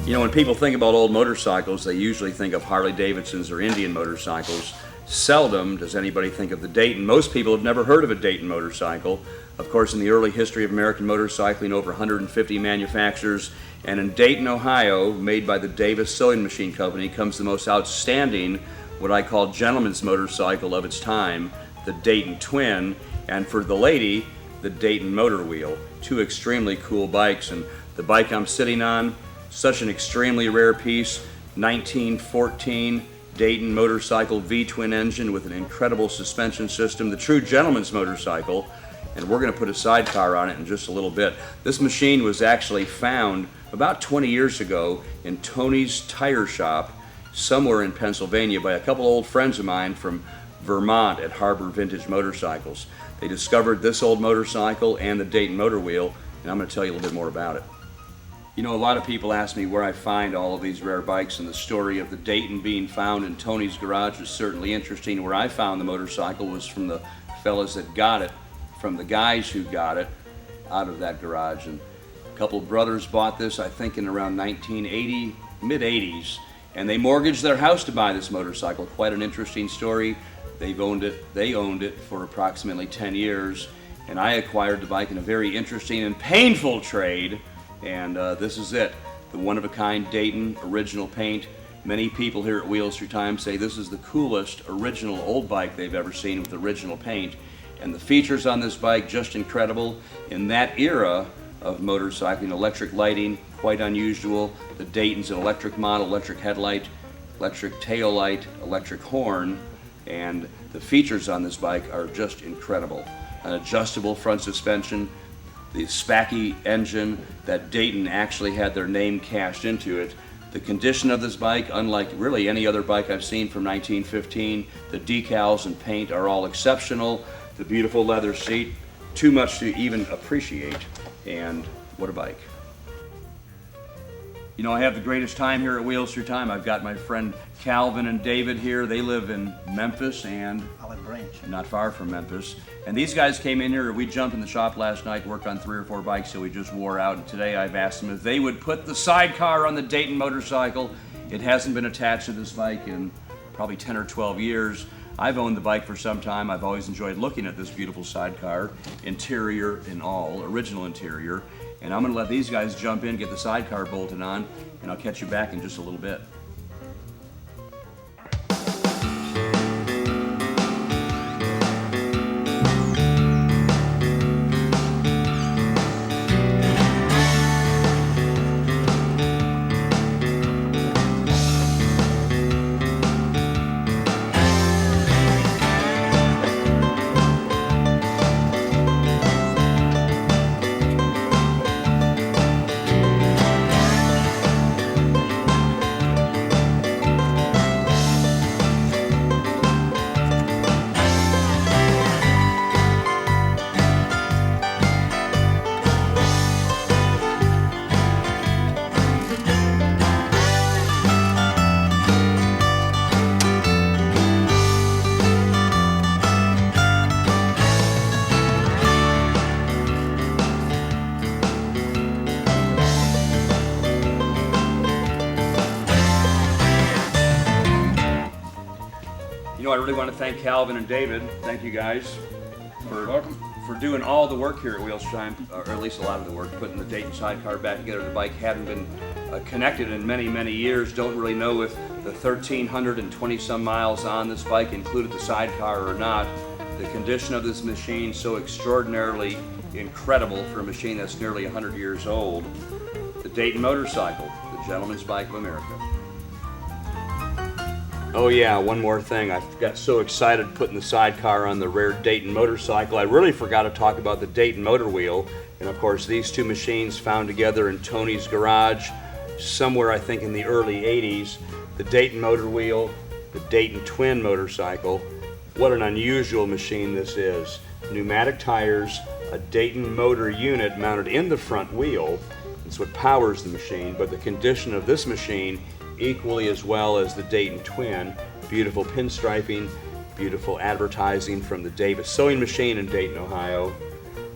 You know, when people think about old motorcycles, they usually think of Harley Davidsons or Indian motorcycles. Seldom does anybody think of the Dayton. Most people have never heard of a Dayton motorcycle. Of course, in the early history of American motorcycling, over 150 manufacturers, and in Dayton, Ohio, made by the Davis Sewing Machine Company, comes the most outstanding, what I call gentleman's motorcycle of its time, the Dayton Twin, and for the lady, the Dayton Motor Wheel. Two extremely cool bikes, and the bike I'm sitting on, such an extremely rare piece, 1914 Dayton motorcycle V-twin engine with an incredible suspension system, the true gentleman's motorcycle, and we're going to put a sidecar on it in just a little bit. This machine was actually found about 20 years ago in Tony's tire shop somewhere in Pennsylvania by a couple old friends of mine from Vermont at Harbor Vintage Motorcycles. They discovered this old motorcycle and the Dayton Motor Wheel, and I'm going to tell you a little bit more about it. You know, a lot of people ask me where I find all of these rare bikes, and the story of the Dayton being found in Tony's garage is certainly interesting. Where I found the motorcycle was from the fellas that got it, from the guys who got it out of that garage. And a couple of brothers bought this, I think, in around 1980, mid-80s, and they mortgaged their house to buy this motorcycle. Quite an interesting story. They owned it for approximately 10 years, and I acquired the bike in a very interesting and painful trade. And this is it, the one-of-a-kind Dayton original paint. Many people here at Wheels Through Time say this is the coolest original old bike they've ever seen with original paint. And the features on this bike, just incredible. In that era of motorcycling, electric lighting, quite unusual. The Dayton's an electric model, electric headlight, electric tail light, electric horn, and the features on this bike are just incredible. An adjustable front suspension, the Spacky engine that Dayton actually had their name cast into it. The condition of this bike, unlike really any other bike I've seen from 1915, the decals and paint are all exceptional. The beautiful leather seat, too much to even appreciate, and what a bike. You know, I have the greatest time here at Wheels Through Time. I've got my friend Calvin and David here. They live in Memphis and Olive Branch, not far from Memphis. And these guys came in here. We jumped in the shop last night, worked on 3 or 4 bikes so we just wore out. And today I've asked them if they would put the sidecar on the Dayton motorcycle. It hasn't been attached to this bike in probably 10 or 12 years. I've owned the bike for some time. I've always enjoyed looking at this beautiful sidecar, interior and all, original interior. And I'm going to let these guys jump in, get the sidecar bolted on, and I'll catch you back in just a little bit. I really want to thank Calvin and David. Thank you guys for doing all the work here at Wheels Through Time, or at least a lot of the work, putting the Dayton sidecar back together. The bike hadn't been connected in many, many years. Don't really know if the 1,320 some miles on this bike included the sidecar or not. The condition of this machine so extraordinarily incredible for a machine that's nearly 100 years old. The Dayton motorcycle, the gentleman's bike of America. Oh yeah, one more thing. I got so excited putting the sidecar on the rare Dayton motorcycle. I really forgot to talk about the Dayton Motor Wheel. And of course, these two machines found together in Tony's garage somewhere, I think, in the early 80s. The Dayton Motor Wheel, the Dayton Twin motorcycle. What an unusual machine this is. Pneumatic tires, a Dayton motor unit mounted in the front wheel. It's what powers the machine, but the condition of this machine equally as well as the Dayton Twin. Beautiful pinstriping, beautiful advertising from the Davis Sewing Machine in Dayton, Ohio.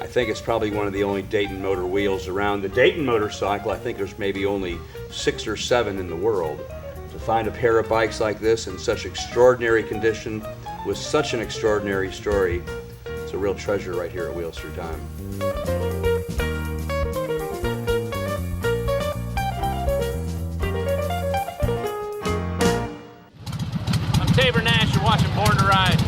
I think it's probably one of the only Dayton motor wheels around. The Dayton motorcycle, I think there's maybe only 6 or 7 in the world. To find a pair of bikes like this in such extraordinary condition with such an extraordinary story, it's a real treasure right here at Wheels Through Time. I'm Tabor Nash, you're watching Born to Ride.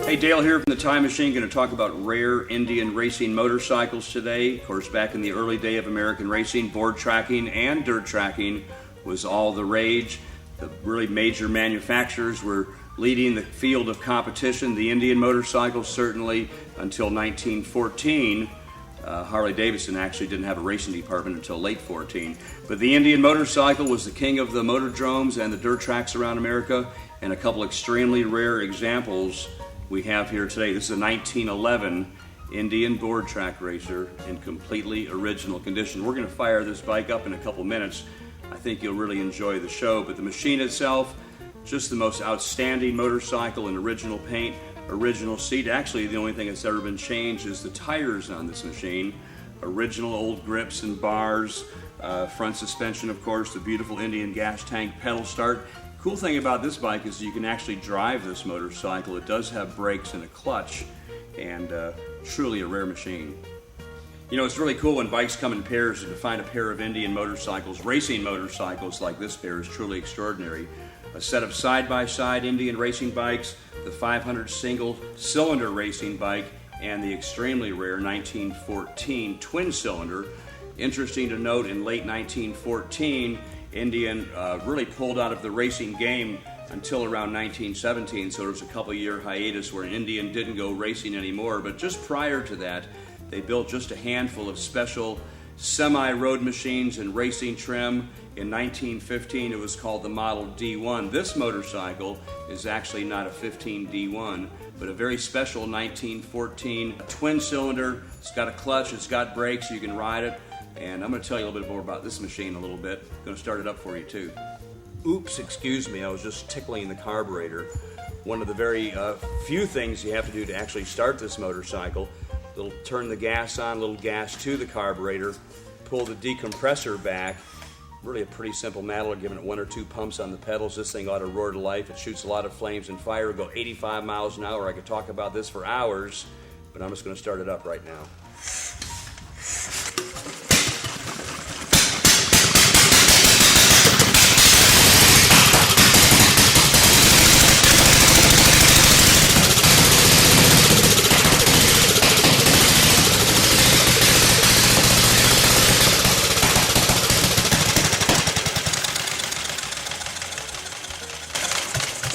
Hey, Dale here from the Time Machine, going to talk about rare Indian racing motorcycles today. Of course, back in the early day of American racing, board tracking and dirt tracking was all the rage. The really major manufacturers were leading the field of competition. The Indian motorcycle certainly until 1914. Harley-Davidson actually didn't have a racing department until late 14. But the Indian motorcycle was the king of the motordromes and the dirt tracks around America, and a couple extremely rare examples we have here today. This is a 1911 Indian board track racer in completely original condition. We're going to fire this bike up in a couple minutes. I think you'll really enjoy the show, but the machine itself, just the most outstanding motorcycle in original paint, original seat. Actually, the only thing that's ever been changed is the tires on this machine. Original old grips and bars, front suspension, of course, the beautiful Indian gas tank pedal start. Cool thing about this bike is you can actually drive this motorcycle. It does have brakes and a clutch, and truly a rare machine. You know, it's really cool when bikes come in pairs, and to find a pair of Indian motorcycles, racing motorcycles like this pair is truly extraordinary. A set of side-by-side Indian racing bikes, the 500 single-cylinder racing bike, and the extremely rare 1914 twin-cylinder. Interesting to note, in late 1914, Indian really pulled out of the racing game until around 1917, so there was a couple-year hiatus where Indian didn't go racing anymore. But just prior to that, they built just a handful of special semi-road machines in racing trim. In 1915, it was called the Model D1. This motorcycle is actually not a 15 D1, but a very special 1914 twin-cylinder. It's got a clutch, it's got brakes, you can ride it. And I'm going to tell you a little bit more about this machine a little bit. I'm going to start it up for you too. Oops, excuse me, I was just tickling the carburetor. One of the very few things you have to do to actually start this motorcycle. Turn the gas on, little gas to the carburetor, pull the decompressor back. Really a pretty simple matter, giving it 1 or 2 pumps on the pedals. This thing ought to roar to life. It shoots a lot of flames and fire, go 85 miles an hour. I could talk about this for hours, but I'm just going to start it up right now.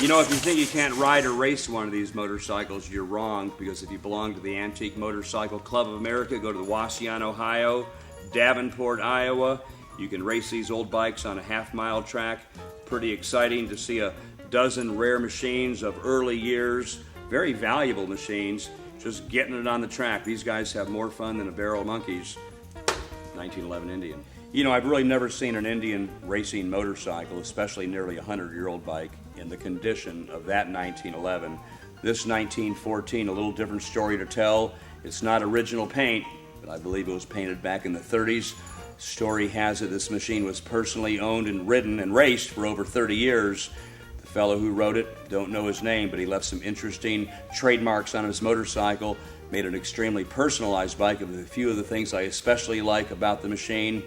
You know, if you think you can't ride or race one of these motorcycles, you're wrong, because if you belong to the Antique Motorcycle Club of America, go to the Wauseon, Ohio, Davenport, Iowa. You can race these old bikes on a half-mile track. Pretty exciting to see a dozen rare machines of early years, very valuable machines, just getting it on the track. These guys have more fun than a barrel of monkeys. 1911 Indian. You know, I've really never seen an Indian racing motorcycle, especially nearly a 100-year-old bike, in the condition of that 1911. This 1914, a little different story to tell. It's not original paint, but I believe it was painted back in the 30s. Story has it this machine was personally owned and ridden and raced for over 30 years. The fellow who wrote it, don't know his name, but he left some interesting trademarks on his motorcycle, made an extremely personalized bike. Of a few of the things I especially like about the machine,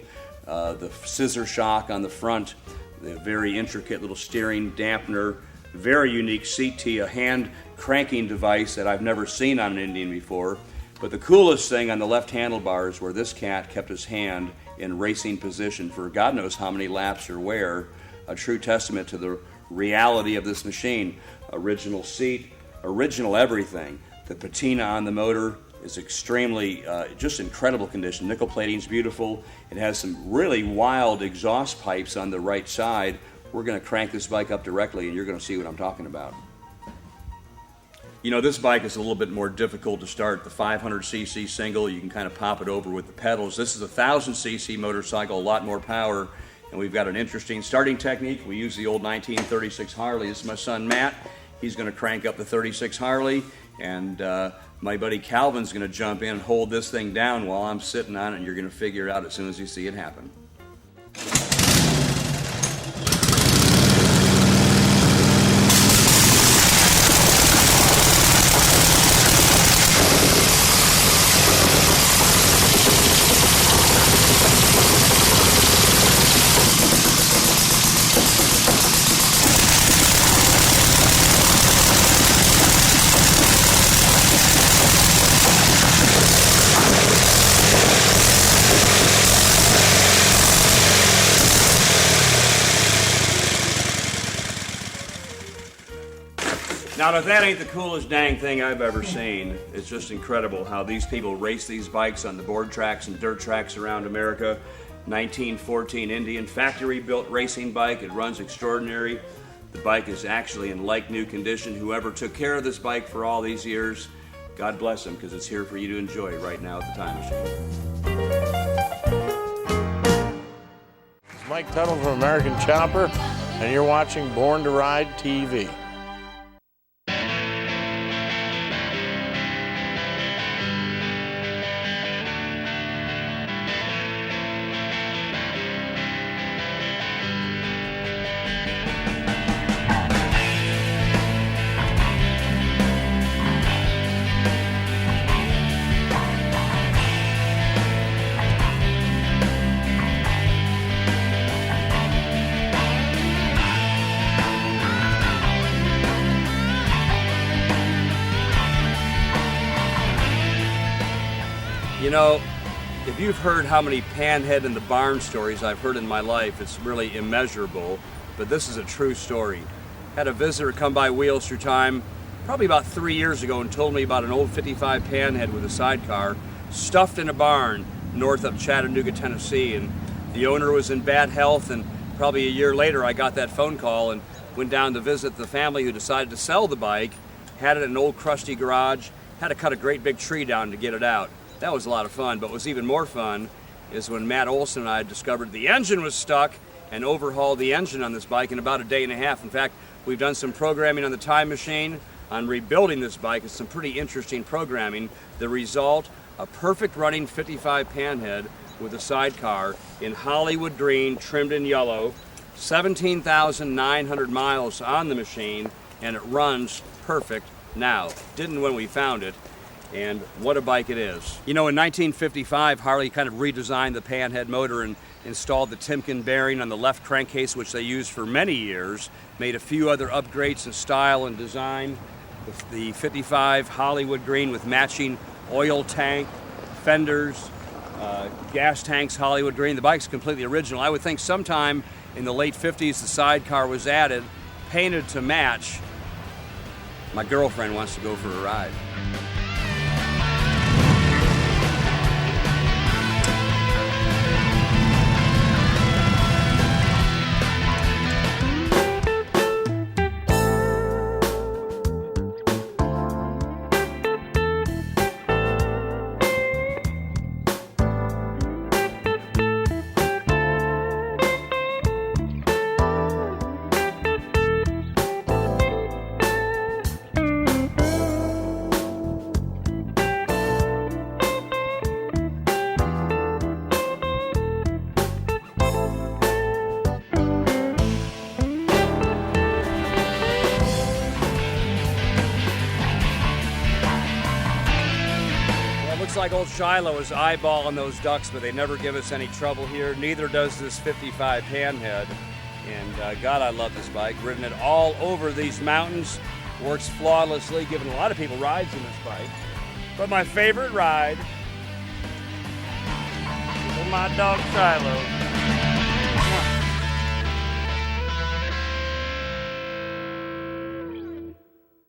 the scissor shock on the front, the very intricate little steering dampener, very unique seat tee, a hand cranking device that I've never seen on an Indian before. But the coolest thing on the left handlebar is where this cat kept his hand in racing position for God knows how many laps or where, a true testament to the reality of this machine. Original seat, original everything. The patina on the motor is extremely, just incredible condition. Nickel plating is beautiful. It has some really wild exhaust pipes on the right side. We're going to crank this bike up directly and you're going to see what I'm talking about. You know, this bike is a little bit more difficult to start. The 500cc single, you can kind of pop it over with the pedals. This is a 1000cc motorcycle, a lot more power, and we've got an interesting starting technique. We use the old 1936 Harley. This is my son Matt. He's going to crank up the 36 Harley, and my buddy Calvin's going to jump in and hold this thing down while I'm sitting on it, and you're going to figure it out as soon as you see it happen. Now, if that ain't the coolest dang thing I've ever seen, it's just incredible how these people race these bikes on the board tracks and dirt tracks around America. 1914 Indian factory-built racing bike. It runs extraordinary. The bike is actually in like-new condition. Whoever took care of this bike for all these years, God bless them, because it's here for you to enjoy right now at the Time Machine. It's Mike Tuttle from American Chopper, and you're watching Born to Ride TV. You know, if you've heard how many Panhead in the barn stories I've heard in my life, it's really immeasurable, but this is a true story. Had a visitor come by Wheels Through Time probably about 3 years ago and told me about an old 55 Panhead with a sidecar stuffed in a barn north of Chattanooga, Tennessee, and the owner was in bad health, and probably a year later I got that phone call and went down to visit the family who decided to sell the bike, had it in an old crusty garage, had to cut a great big tree down to get it out. That was a lot of fun, but what was even more fun is when Matt Olson and I discovered the engine was stuck and overhauled the engine on this bike in about a day and a half. In fact, we've done some programming on the Time Machine on rebuilding this bike. It's some pretty interesting programming. The result, a perfect running 55 Panhead with a sidecar in Hollywood green, trimmed in yellow, 17,900 miles on the machine, and it runs perfect now. Didn't when we found it. And what a bike it is. You know, in 1955, Harley kind of redesigned the Panhead motor and installed the Timken bearing on the left crankcase, which they used for many years, made a few other upgrades in style and design. The 55 Hollywood green with matching oil tank, fenders, gas tanks, Hollywood green. The bike's completely original. I would think sometime in the late 50s the sidecar was added, painted to match. My girlfriend wants to go for a ride. Like old Shiloh is eyeballing those ducks, but they never give us any trouble here. Neither does this 55 Panhead. And God, I love this bike. Ridden it all over these mountains. Works flawlessly, giving a lot of people rides in this bike. But my favorite ride with my dog Shiloh